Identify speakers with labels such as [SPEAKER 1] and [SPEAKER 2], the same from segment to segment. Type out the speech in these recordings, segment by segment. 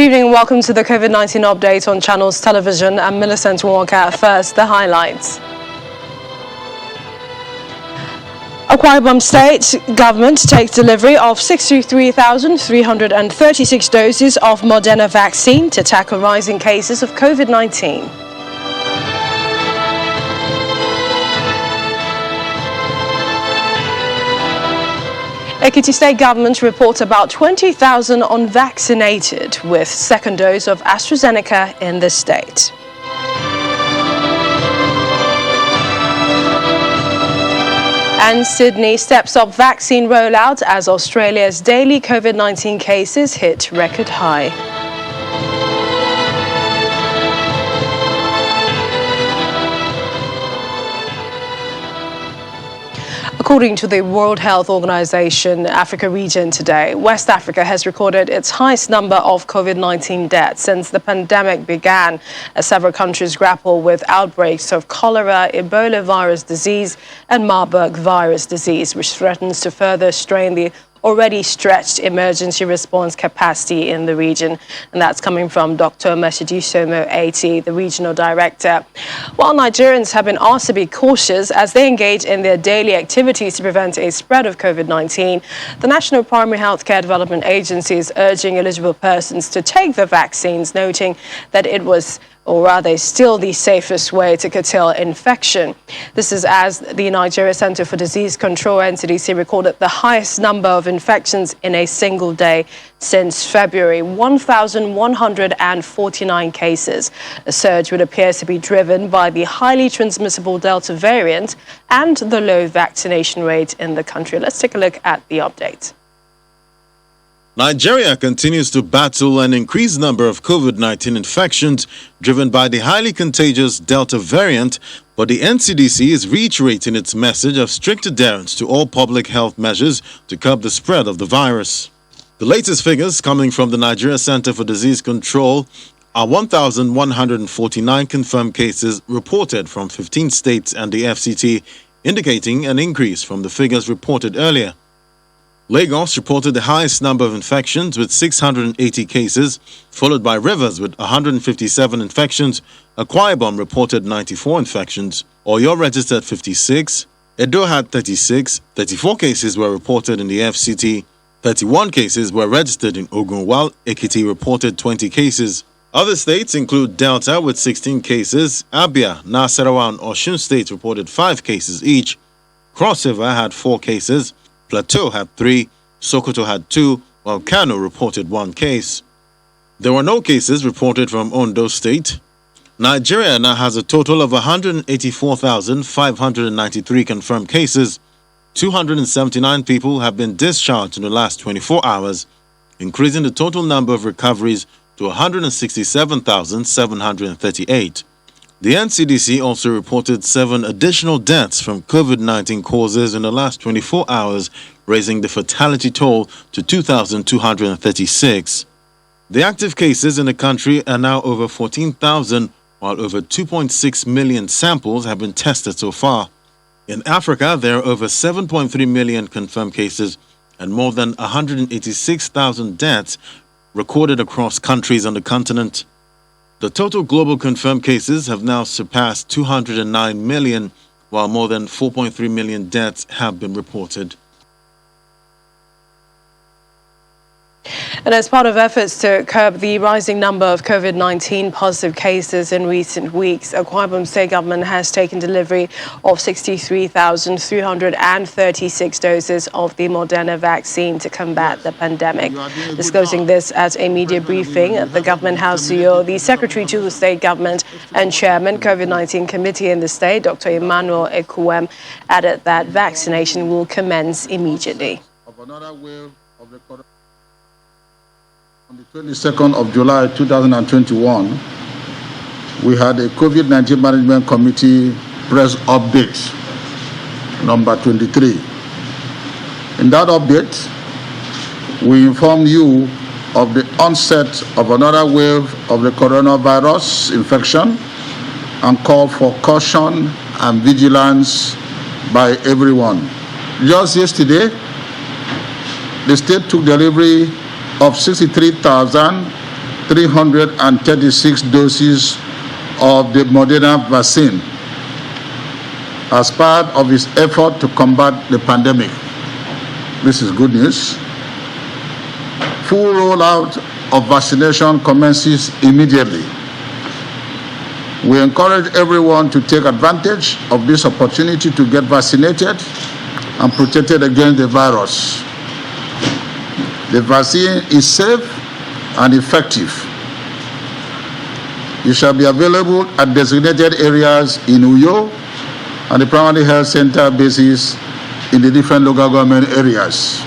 [SPEAKER 1] Good evening and welcome to the COVID-19 update on Channels Television. I'm Millicent Walker. First, the highlights. Akwa Ibom State government takes delivery of 63,336 doses of Moderna vaccine to tackle rising cases of COVID-19. Efficacy State government reports about 20,000 unvaccinated with second dose of AstraZeneca in the state. And Sydney steps up vaccine rollout as Australia's daily COVID-19 cases hit record high. According to the World Health Organization Africa region today, West Africa has recorded its highest number of COVID-19 deaths since the pandemic began, as several countries grapple with outbreaks of cholera, Ebola virus disease, and Marburg virus disease, which threatens to further strain the already stretched emergency response capacity in the region. And that's coming from Dr. Meshidisomo Ati, the regional director. While Nigerians have been asked to be cautious as they engage in their daily activities to prevent a spread of COVID-19, the National Primary Healthcare Development Agency is urging eligible persons to take the vaccines, noting that it was, or rather still, the safest way to curtail infection. This is as the Nigeria Center for Disease Control, NCDC, recorded the highest number of infections in a single day since February, 1,149 cases. A surge would appear to be driven by the highly transmissible Delta variant and the low vaccination rate in the country. Let's take a look at the update.
[SPEAKER 2] Nigeria continues to battle an increased number of COVID-19 infections driven by the highly contagious Delta variant, but the NCDC is reiterating its message of strict adherence to all public health measures to curb the spread of the virus. The latest figures coming from the Nigeria Center for Disease Control are 1,149 confirmed cases reported from 15 states and the FCT, indicating an increase from the figures reported earlier. Lagos reported the highest number of infections with 680 cases, followed by Rivers with 157 infections. Akwa Ibom reported 94 infections. Oyo registered 56. Edo had 36. 34 cases were reported in the FCT. 31 cases were registered in Ogun, while Ekiti reported 20 cases. Other states include Delta with 16 cases. Abia, Nasarawa, and Osun states reported 5 cases each. Cross River had 4 cases. Plateau had 3, Sokoto had 2, while Kano reported 1 case. There were no cases reported from Ondo State. Nigeria now has a total of 184,593 confirmed cases. 279 people have been discharged in the last 24 hours, increasing the total number of recoveries to 167,738. The NCDC also reported 7 additional deaths from COVID-19 causes in the last 24 hours, raising the fatality toll to 2,236. The active cases in the country are now over 14,000, while over 2.6 million samples have been tested so far. In Africa, there are over 7.3 million confirmed cases and more than 186,000 deaths recorded across countries on the continent. The total global confirmed cases have now surpassed 209 million, while more than 4.3 million deaths have been reported.
[SPEAKER 1] And as part of efforts to curb the rising number of COVID-19 positive cases in recent weeks, Akwa Ibom State government has taken delivery of 63,336 doses of the Moderna vaccine to combat the pandemic. Disclosing this at a media briefing at the Government House CEO, the Secretary to the State Government and Chairman COVID-19 Committee in the state, Dr. Emmanuel Ekuwem, added that vaccination will commence immediately.
[SPEAKER 3] On the 22nd of July 2021, we had a COVID-19 Management Committee press update, number 23. In that update, we informed you of the onset of another wave of the coronavirus infection and called for caution and vigilance by everyone. Just yesterday, the state took delivery of 63,000 336 doses of the Moderna vaccine as part of its effort to combat the pandemic. This is good news. Full rollout of vaccination commences immediately. We encourage everyone to take advantage of this opportunity to get vaccinated and protected against the virus. The vaccine is safe and effective. It shall be available at designated areas in Uyo and the primary health center bases in the different local government areas.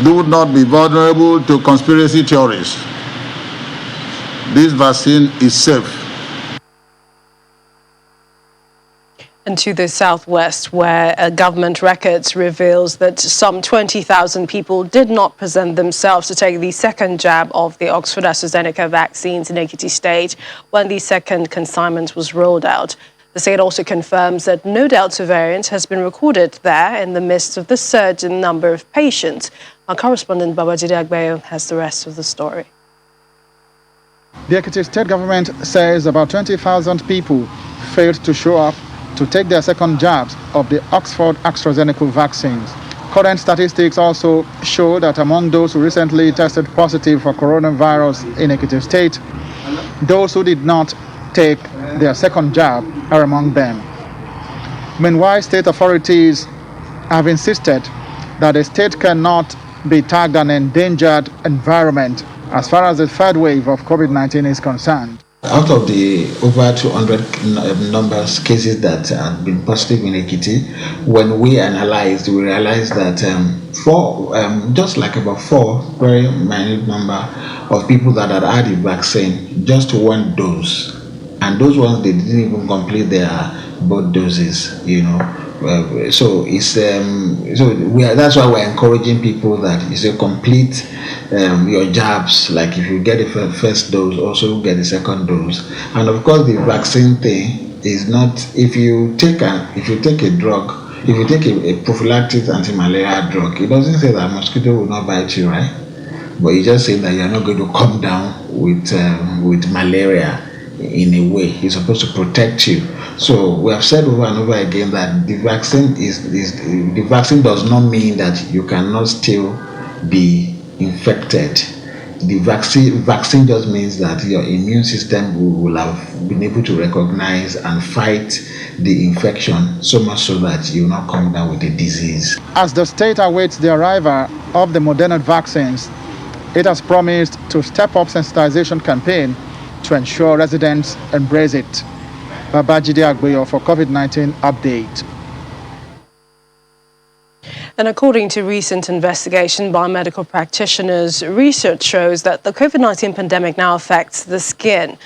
[SPEAKER 3] Do not be vulnerable to conspiracy theories. This vaccine is safe.
[SPEAKER 1] And to the southwest, where government records reveals that some 20,000 people did not present themselves to take the second jab of the Oxford AstraZeneca vaccines in Ekiti State when the second consignment was rolled out. The state also confirms that no Delta variant has been recorded there in the midst of the surge in number of patients. Our correspondent Babajide Agbeyo has the rest of the story.
[SPEAKER 4] The Ekiti state government says about 20,000 people failed to show up to take their second jabs of the Oxford AstraZeneca vaccines. Current statistics also show that among those who recently tested positive for coronavirus in Ekiti State, those who did not take their second jab are among them. Meanwhile, state authorities have insisted that the state cannot be tagged an endangered environment as far as the third wave of COVID-19 is concerned.
[SPEAKER 5] Out of the over 200 cases that have been positive in Ekiti, when we analyzed, we realized that just like about 4 very minute number of people that had had the vaccine, just 1 dose, and those ones they didn't even complete their both doses, you know. So it's that's why we're encouraging people that is to complete your jabs. Like if you get the first dose, also get the second dose. And of course, the vaccine thing is not if you take a drug, if you take a prophylactic anti-malaria drug, it doesn't say that mosquito will not bite you, right? But it just says that you're not going to come down with malaria. In a way, it's supposed to protect you. So we have said over and over again that the vaccine the vaccine does not mean that you cannot still be infected. The vaccine just means that your immune system will have been able to recognize and fight the infection so much so that you will not come down with the disease.
[SPEAKER 4] As the state awaits the arrival of the Moderna vaccines, it has promised to step up sensitization campaign to ensure residents embrace it. Babajide Agbeyo for COVID-19 update.
[SPEAKER 1] And according to recent investigation by medical practitioners, research shows that the COVID-19 pandemic now affects the skin.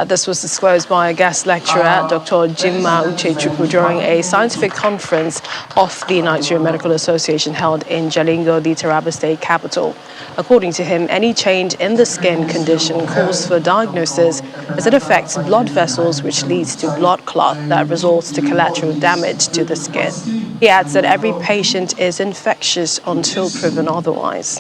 [SPEAKER 1] This was disclosed by a guest lecturer, Dr. Jimma Uchechukwu, during a scientific conference of the Nigerian Medical Association held in Jalingo, the Taraba state capital. According to him, any change in the skin condition calls for diagnosis as it affects blood vessels, which leads to blood clot that results to collateral damage to the skin. He adds that every patient is infectious until proven otherwise.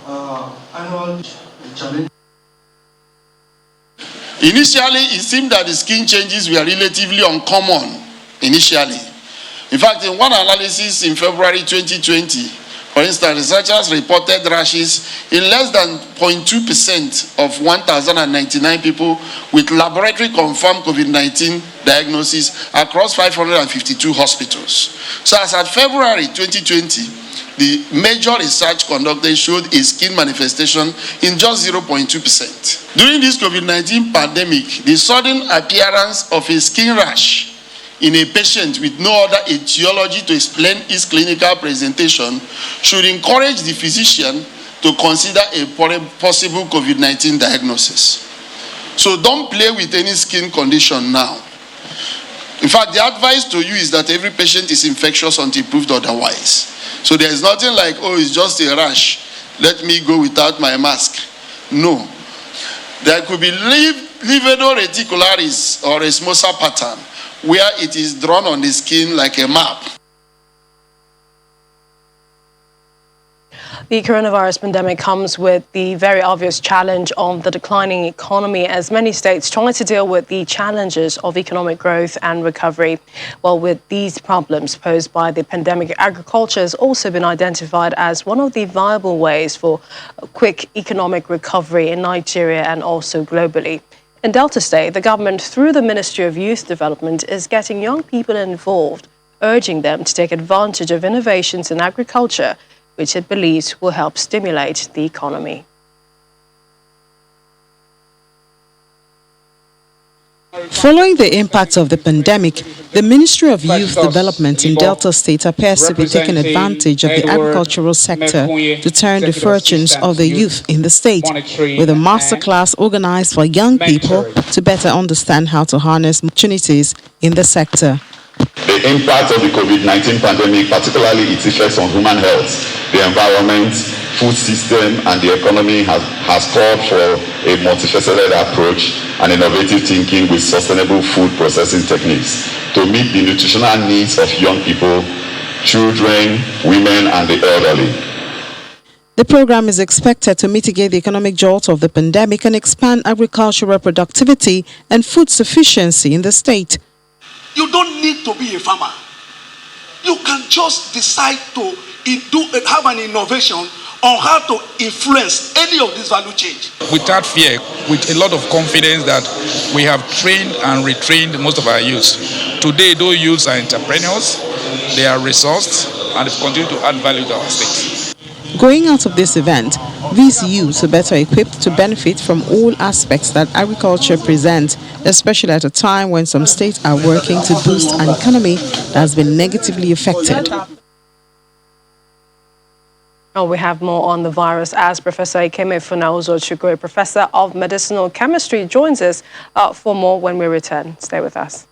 [SPEAKER 6] Initially, it seemed that the skin changes were relatively uncommon initially. In fact, in one analysis in February 2020, for instance, researchers reported rashes in less than 0.2% of 1,099 people with laboratory-confirmed COVID-19 diagnosis across 552 hospitals. So as at February 2020, the major research conducted showed a skin manifestation in just 0.2%. During this COVID-19 pandemic, the sudden appearance of a skin rash in a patient with no other etiology to explain its clinical presentation should encourage the physician to consider a possible COVID-19 diagnosis. So don't play with any skin condition now. In fact, the advice to you is that every patient is infectious until proved otherwise. So there is nothing like, oh, it's just a rash, let me go without my mask. No. There could be livedo reticularis or a smosa pattern, where it is drawn on the skin like a map.
[SPEAKER 1] The coronavirus pandemic comes with the very obvious challenge of the declining economy as many states try to deal with the challenges of economic growth and recovery. Well, with these problems posed by the pandemic, agriculture has also been identified as one of the viable ways for a quick economic recovery in Nigeria and also globally. In Delta State, the government, through the Ministry of Youth Development, is getting young people involved, urging them to take advantage of innovations in agriculture, which it believes will help stimulate the economy.
[SPEAKER 7] Following the impact of the pandemic, the Ministry of Youth Development in Delta State appears to be taking advantage of the agricultural sector to turn the fortunes of the youth in the state, with a masterclass organized for young people to better understand how to harness opportunities in the sector.
[SPEAKER 8] The impact of the COVID-19 pandemic, particularly its effects on human health, the environment, food system, and the economy has called for a multifaceted approach and innovative thinking with sustainable food processing techniques to meet the nutritional needs of young people, children, women, and the elderly.
[SPEAKER 7] The program is expected to mitigate the economic jolt of the pandemic and expand agricultural productivity and food sufficiency in the state.
[SPEAKER 9] You don't need to be a farmer. You can just decide to have an innovation on how to influence any of this value change.
[SPEAKER 10] Without fear, with a lot of confidence that we have trained and retrained most of our youths. Today, those youths are entrepreneurs, they are resourced, and they continue to add value to our state.
[SPEAKER 7] Going out of this event, these youths are better equipped to benefit from all aspects that agriculture presents, especially at a time when some states are working to boost an economy that has been negatively affected.
[SPEAKER 1] We have more on the virus as Professor Ekeme Funauzo-Chukwu, a professor of medicinal chemistry, joins us for more when we return. Stay with us.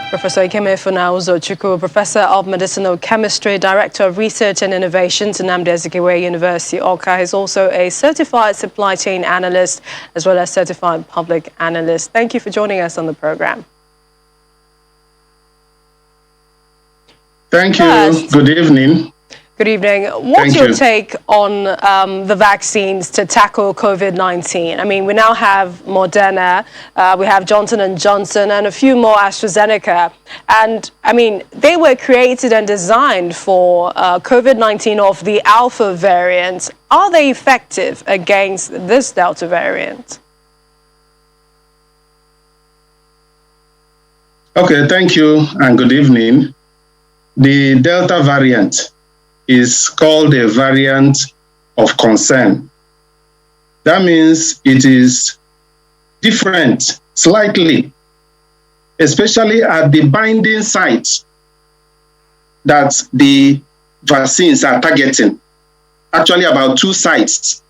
[SPEAKER 1] Professor Ekeme Funauzo-Chukwu, Professor of Medicinal Chemistry, Director of Research and Innovations at Nnamdi Azikiwe University, Awka, is also a certified supply chain analyst as well as certified public analyst. Thank you for joining us on the program.
[SPEAKER 11] Thank you. Good evening.
[SPEAKER 1] Good evening. What's your take on the vaccines to tackle COVID-19? I mean, we now have Moderna, we have Johnson & Johnson, and a few more AstraZeneca. And, I mean, they were created and designed for COVID-19 of the Alpha variant. Are they effective against this Delta variant?
[SPEAKER 11] Okay, thank you, and good evening. The Delta variant is called a variant of concern. That means it is different slightly, especially at the binding sites that the vaccines are targeting, actually about 2 sites.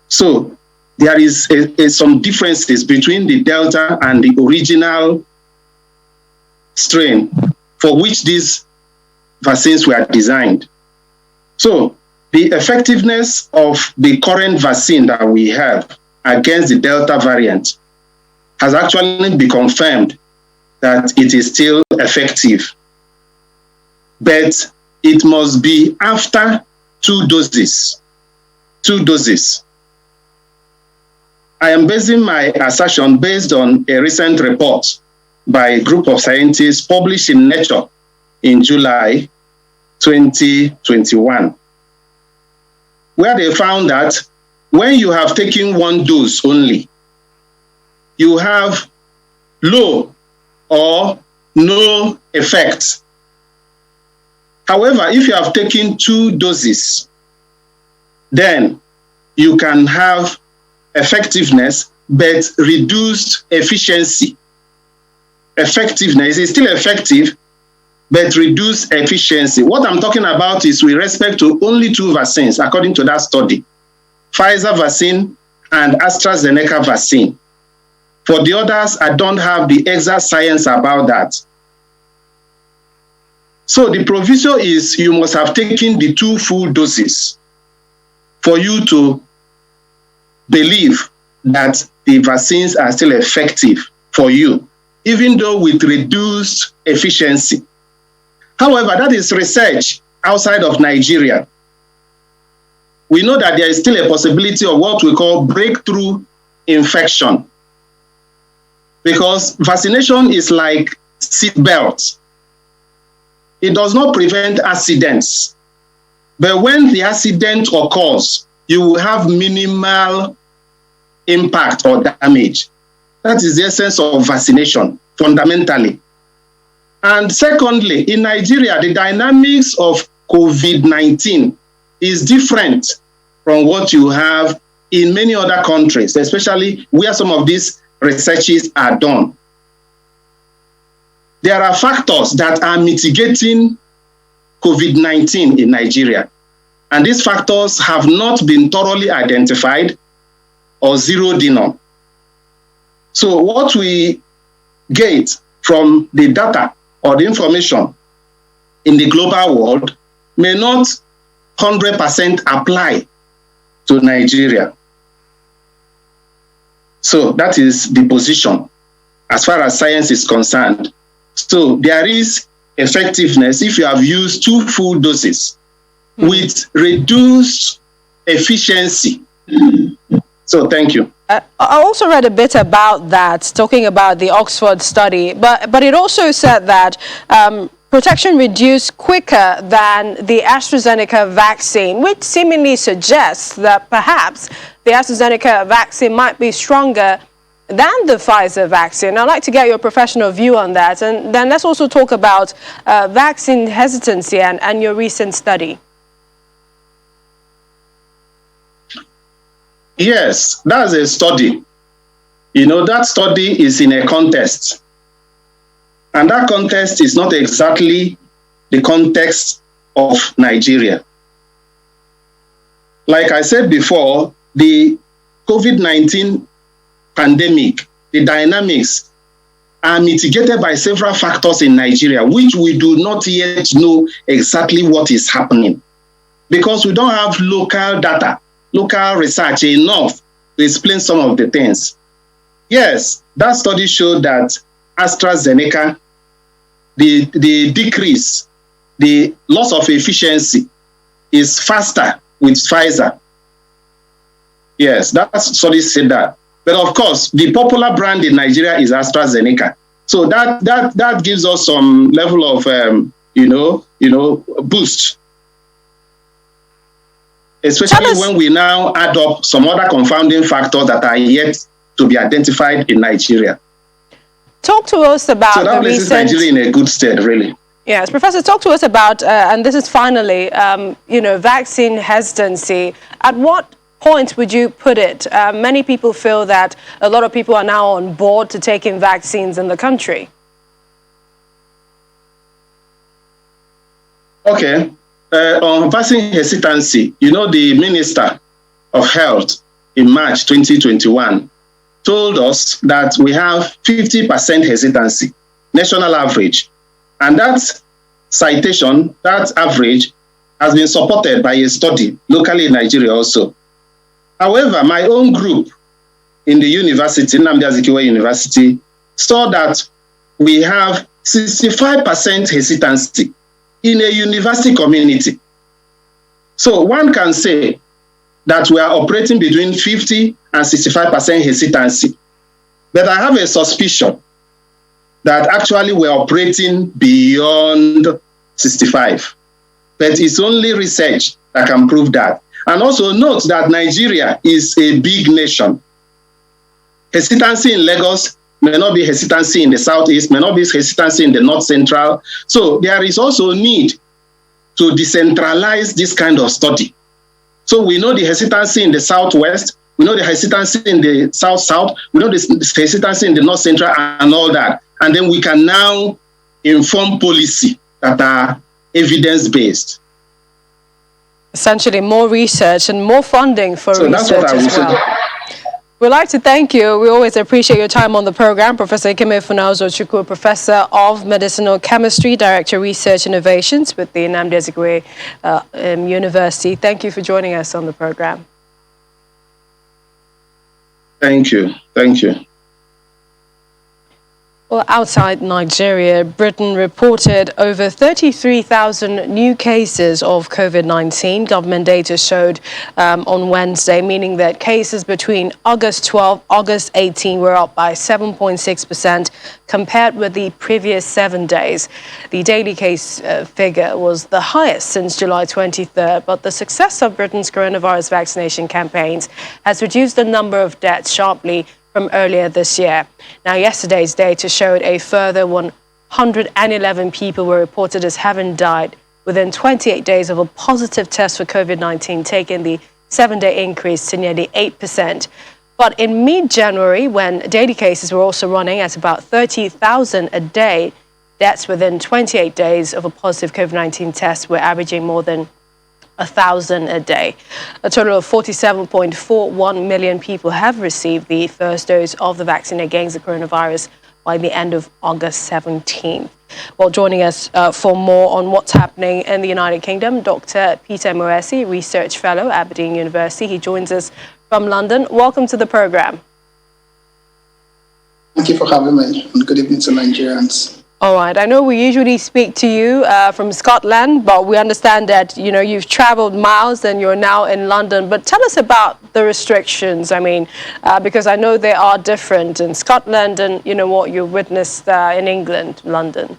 [SPEAKER 11] So there is some differences between the Delta and the original strain for which these vaccines were designed. So the effectiveness of the current vaccine that we have against the Delta variant has actually been confirmed that it is still effective. But it must be after 2 doses. 2 doses. I am basing my assertion based on a recent report by a group of scientists published in Nature in July 2021, where they found that when you have taken 1 dose only, you have low or no effect. However, if you have taken 2 doses, then you can have effectiveness but reduced efficiency. Effectiveness is still effective, but reduce efficiency. What I'm talking about is with respect to only 2 vaccines, according to that study, Pfizer vaccine and AstraZeneca vaccine. For the others, I don't have the exact science about that. So the proviso is you must have taken the 2 full doses for you to believe that the vaccines are still effective for you. even though with reduced efficiency. However, that is research outside of Nigeria. We know that there is still a possibility of what we call breakthrough infection, because vaccination is like seat belts. It does not prevent accidents, but when the accident occurs, you will have minimal impact or damage. That is the essence of vaccination, fundamentally. And secondly, in Nigeria, the dynamics of COVID-19 is different from what you have in many other countries, especially where some of these researches are done. There are factors that are mitigating COVID-19 in Nigeria, and these factors have not been thoroughly identified or zeroed in on. So what we get from the data or the information in the global world may not 100% apply to Nigeria. So that is the position as far as science is concerned. So there is effectiveness if you have used 2 full doses with reduced efficiency. So thank you.
[SPEAKER 1] I also read a bit about that, talking about the Oxford study, but it also said that protection reduced quicker than the AstraZeneca vaccine, which seemingly suggests that perhaps the AstraZeneca vaccine might be stronger than the Pfizer vaccine. I'd like to get your professional view on that. And then let's also talk about vaccine hesitancy and your recent study.
[SPEAKER 11] Yes, that's a study. You know, that study is in a context. And that context is not exactly the context of Nigeria. Like I said before, the COVID-19 pandemic, the dynamics are mitigated by several factors in Nigeria, which we do not yet know exactly what is happening, because we don't have local data, local research enough to explain some of the things. Yes, that study showed that AstraZeneca, the decrease, the loss of efficiency is faster with Pfizer. Yes, that study said that. But of course, the popular brand in Nigeria is AstraZeneca. So that gives us some level of boost. Especially when we now add up some other confounding factors that are yet to be identified in Nigeria.
[SPEAKER 1] Talk to us about
[SPEAKER 11] so that places Nigeria in a good state, really.
[SPEAKER 1] Yes, Professor, talk to us about, and this is finally, vaccine hesitancy. At what point would you put it? Many people feel that a lot of people are now on board to taking vaccines in the country.
[SPEAKER 11] Okay. On vaccine hesitancy, the Minister of Health in March 2021 told us that we have 50% hesitancy, national average. And that citation, that average, has been supported by a study locally in Nigeria also. However, my own group in the university, Nnamdi Azikiwe University, saw that we have 65% hesitancy in a university community. So one can say that we are operating between 50 and 65% hesitancy. But I have a suspicion that actually we're operating beyond 65. But it's only research that can prove that. And also note that Nigeria is a big nation. Hesitancy in Lagos may not be hesitancy in the southeast, may not be hesitancy in the north central. So there is also a need to decentralize this kind of study. So we know the hesitancy in the southwest, we know the hesitancy in the south-south, we know the hesitancy in the north central and all that. And then we can now inform policy that are evidence-based.
[SPEAKER 1] Essentially more research and more funding for research as well. We'd like to thank you. We always appreciate your time on the program. Professor Ikeme Funauzo-Chukwu, Professor of Medicinal Chemistry, Director Research Innovations with the Nnamdi Azikiwe University. Thank you for joining us on the program.
[SPEAKER 11] Thank you. Thank you.
[SPEAKER 1] Well, outside Nigeria, Britain reported over 33,000 new cases of COVID-19. Government data showed on Wednesday, meaning that cases between August 12, August 18 were up by 7.6% compared with the previous 7 days. The daily case figure was the highest since July 23rd, but the success of Britain's coronavirus vaccination campaigns has reduced the number of deaths sharply from earlier this year. Now, yesterday's data showed a further 111 people were reported as having died within 28 days of a positive test for COVID-19, taking the 7-day increase to nearly 8%. But in mid-January, when daily cases were also running at about 30,000 a day, deaths within 28 days of a positive COVID-19 test were averaging more than 1,000 a day. A total of 47.41 million people have received the first dose of the vaccine against the coronavirus by the end of August 17th. Well, joining us for more on what's happening in the United Kingdom, Dr. Peter Moesi, Research Fellow at Aberdeen University. He joins us from London. Welcome to the program.
[SPEAKER 12] Thank you for having me, and good evening to Nigerians.
[SPEAKER 1] All right. I know we usually speak to you from Scotland, but we understand that, you've traveled miles and you're now in London. But tell us about the restrictions. I mean, because I know they are different in Scotland and, what you witnessed in England, London.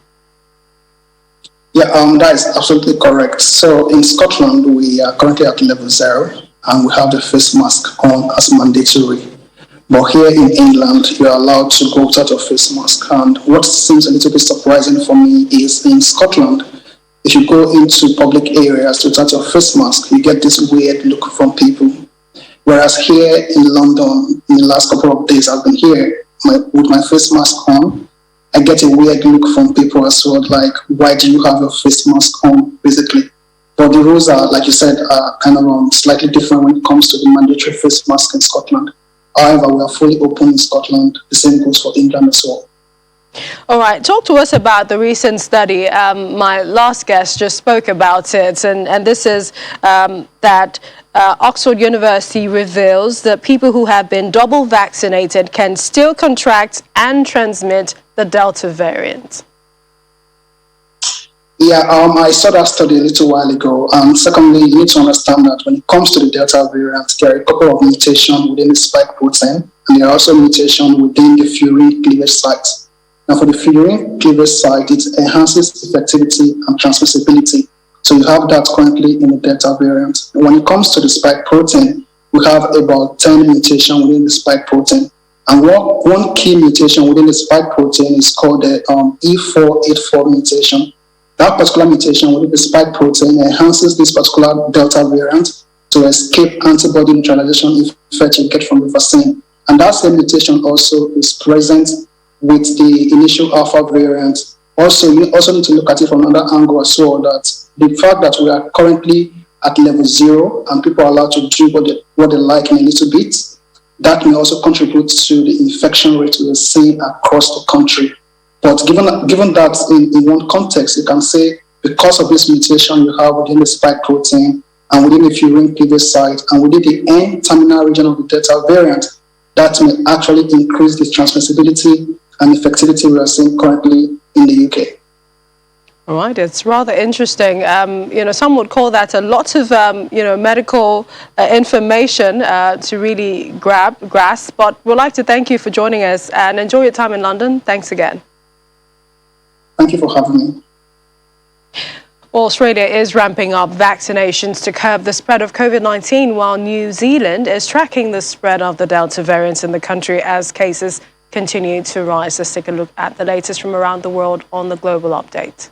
[SPEAKER 12] Yeah, that is absolutely correct. So in Scotland, we are currently at level 0, and we have the face mask on as mandatory. But here in England, you are allowed to go without a face mask. And what seems a little bit surprising for me is in Scotland, if you go into public areas without a face mask, you get this weird look from people. Whereas here in London, in the last couple of days I've been here with my face mask on, I get a weird look from people as well, like, why do you have a face mask on, basically? But the rules are, like you said, are kind of slightly different when it comes to the mandatory face mask in Scotland. However, we are fully open in Scotland. The same goes for England as well.
[SPEAKER 1] All right. Talk to us about the recent study. My last guest just spoke about it, and this is that Oxford University reveals that people who have been double vaccinated can still contract and transmit the Delta variant.
[SPEAKER 12] Yeah, I saw that study a little while ago. Secondly, you need to understand that when it comes to the Delta variant, there are a couple of mutations within the spike protein, and there are also mutations within the furin cleavage site. Now, for the furin cleavage site, it enhances effectivity and transmissibility. So you have that currently in the Delta variant. And when it comes to the spike protein, we have about 10 mutations within the spike protein. And one key mutation within the spike protein is called the E484 mutation. That particular mutation within the spike protein enhances this particular Delta variant to escape antibody neutralization effect you get from the vaccine. And that same mutation also is present with the initial Alpha variant. Also, you also need to look at it from another angle as well, that the fact that we are currently at level 0 and people are allowed to do what they like in a little bit, that may also contribute to the infection rate we are seeing across the country. But given that in one context, you can say because of this mutation you have within the spike protein and within the furin cleavage site and within the N-terminal region of the Delta variant, that may actually increase the transmissibility and effectivity we are seeing currently in the UK.
[SPEAKER 1] All right, it's rather interesting. Some would call that a lot of, medical information to really grasp. But we'd like to thank you for joining us and enjoy your time in London. Thanks again.
[SPEAKER 12] Thank you for having me.
[SPEAKER 1] Well, Australia is ramping up vaccinations to curb the spread of COVID-19, while New Zealand is tracking the spread of the Delta variant in the country as cases continue to rise. Let's take a look at the latest from around the world on the Global Update.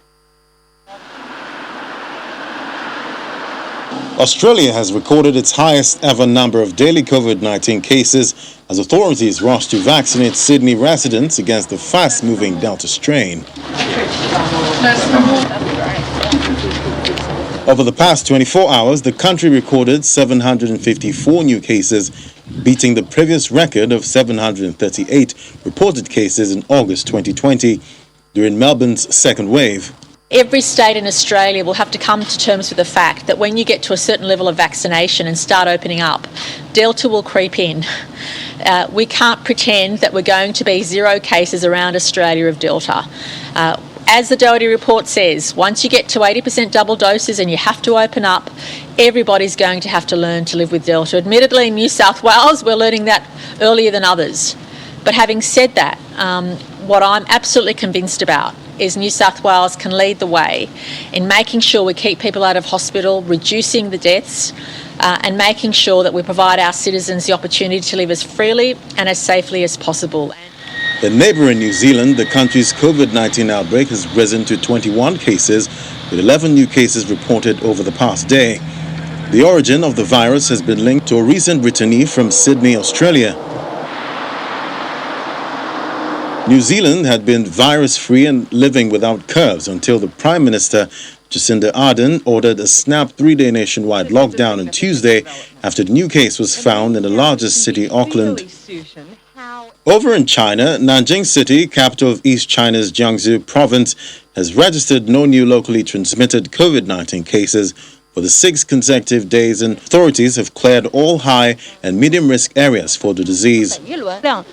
[SPEAKER 2] Australia has recorded its highest ever number of daily COVID-19 cases as authorities rush to vaccinate Sydney residents against the fast-moving Delta strain. Over the past 24 hours, the country recorded 754 new cases, beating the previous record of 738 reported cases in August 2020 during Melbourne's second wave.
[SPEAKER 13] Every state in Australia will have to come to terms with the fact that when you get to a certain level of vaccination and start opening up, Delta will creep in. We can't pretend that we're going to be 0 cases around Australia of Delta. As the Doherty report says, once you get to 80% double doses and you have to open up, everybody's going to have to learn to live with Delta. Admittedly, in New South Wales, we're learning that earlier than others. But having said that, what I'm absolutely convinced about is New South Wales can lead the way in making sure we keep people out of hospital, reducing the deaths, and making sure that we provide our citizens the opportunity to live as freely and as safely as possible.
[SPEAKER 2] In neighbouring New Zealand, the country's COVID-19 outbreak has risen to 21 cases, with 11 new cases reported over the past day. The origin of the virus has been linked to a recent returnee from Sydney, Australia. New Zealand had been virus-free and living without curves until the Prime Minister, Jacinda Ardern, ordered a snap 3-day nationwide lockdown on Tuesday after the new case was found in the largest city, Auckland. Over in China, Nanjing City, capital of East China's Jiangsu province, has registered no new locally transmitted COVID-19 cases for the 6th consecutive days, and authorities have cleared all high and medium risk areas for the disease. The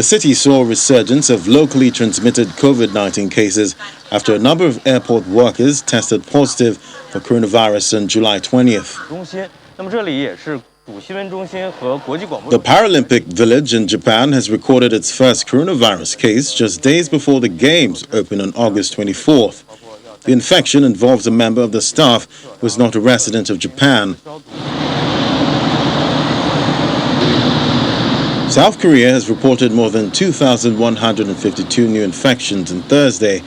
[SPEAKER 2] city saw a resurgence of locally transmitted COVID-19 cases after a number of airport workers tested positive for coronavirus on July 20th. The Paralympic Village in Japan has recorded its first coronavirus case just days before the Games open on August 24th. The infection involves a member of the staff who is not a resident of Japan. South Korea has reported more than 2,152 new infections on Thursday,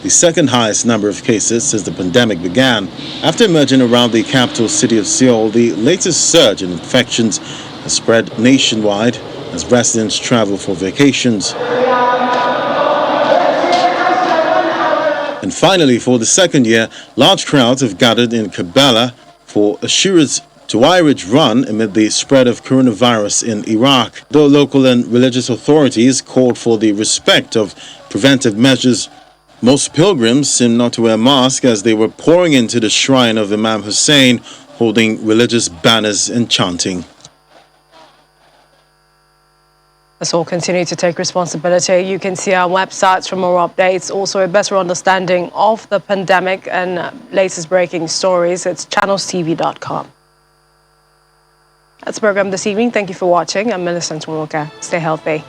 [SPEAKER 2] the second highest number of cases since the pandemic began. After emerging around the capital city of Seoul, the latest surge in infections has spread nationwide as residents travel for vacations. And finally, for the second year, large crowds have gathered in Karbala for Ashura's Tuwairij run amid the spread of coronavirus in Iraq. Though local and religious authorities called for the respect of preventive measures, most pilgrims seemed not to wear masks as they were pouring into the shrine of Imam Hussein, holding religious banners and chanting.
[SPEAKER 1] Let's all continue to take responsibility. You can see our websites for more updates, also a better understanding of the pandemic and latest breaking stories. It's channelstv.com. That's the program this evening. Thank you for watching. I'm Millicent Walker. Stay healthy.